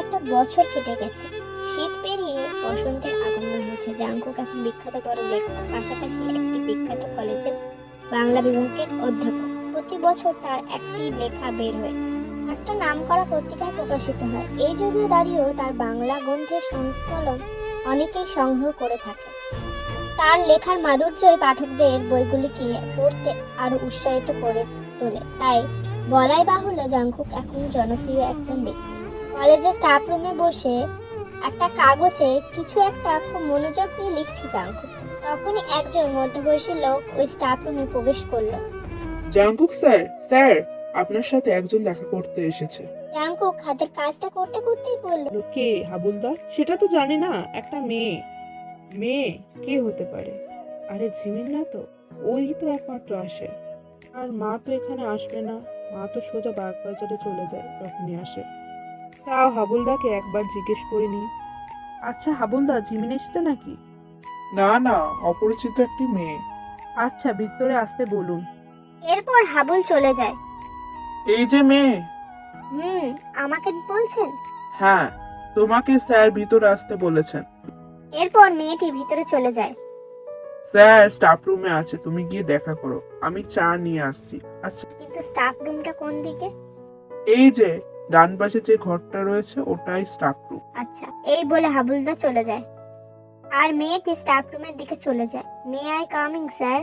একটা বছর কেটে গেছে। শীত পেরিয়ে বসন্তের আগমন হয়েছে। জাংকুক এখন বিখ্যাত বড় লেখক, পাশাপাশি একটি বিখ্যাত কলেজের বাংলা বিভাগের অধ্যাপক। প্রতি বছর তার একটি লেখা বের হয়, একটা নামকরা পত্রিকায় প্রকাশিত হয়। এই যুগে দাঁড়িয়েও তার বাংলা গ্রন্থের সংকলন অনেকেই সংগ্রহ করে থাকে। তার লেখার মাধুর্যই পাঠকদের বইগুলিকে পড়তে আরো উৎসাহিত করে তোলে। তাই বলাই বাহুল্য, জাংকুক এখন জনপ্রিয় একজন ব্যক্তি। কলেজের স্টাফ রুমে বসে একটা কাগজে কিছু একটা খুব মনোযোগ দিয়ে লিখছে জাংকুক। তখনই একজন মধ্যবয়সী লোক ওই স্টাফ রুমে প্রবেশ করলো। জাংকুক স্যার, স্যার আপনার সাথে একজন দেখা করতে এসেছে। জাংকুক হাতের কাজটা করতে করতেই বলল, কে হাবুলদার? সেটা তো জানি না। একটা মেয়ে। মেয়ে কে হতে পারে? আরে জিমিন না তো? ওই তো একমাত্র আসে। আর মা তো এখানে আসবে না। মা তো সোজা বাগবাজারে চলে যায় যখনই আসে। তাও হাবুলদাকে একবার জিজ্ঞেস করিনি। আচ্ছা হাবুলদা, জিমিন এসেছে নাকি? না না, অপরিচিত একটি মেয়ে। আচ্ছা, ভিতরে আসতে বলুন। এরপর হাবুল চলে যায়। এই যে মেয়ে। আমাকে বলছেন? হ্যাঁ, তোমাকে স্যার ভিতরে আসতে বলেছেন। এরপর মেয়েটি ভিতরে চলে যায়। স্যার স্টাফ রুমে আছে, তুমি গিয়ে দেখা করো, আমি চা নিয়ে আসছি। আচ্ছা, কিন্তু স্টাফ রুমটা কোন দিকে? এই যে ডান পাশে যে ঘরটা রয়েছে ওটাই স্টাফ রুম। আচ্ছা, এই বলে হাবুলদার চলে যায় আর মেয়েটি স্টাফ রুমের দিকে চলে যায়। May I coming sir?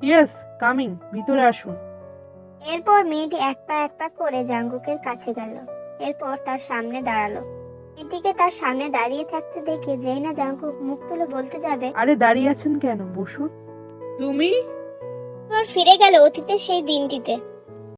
Yes, coming. ভিতরে আসুন। এরপর মেয়েটি এক পা করে জাংকুকের কাছে গেল। এরপর তার সামনে দাঁড়ালো। মেয়েটিকে তার সামনে দাঁড়িয়ে থাকতে দেখে যেই না জাংকুক মুখ তুলে বলতে যাবে, আরে দাঁড়িয়ে আছেন কেন? বসুন। তুমি? এরপর ফিরে গেল অতীতের সেই দিনটিতে।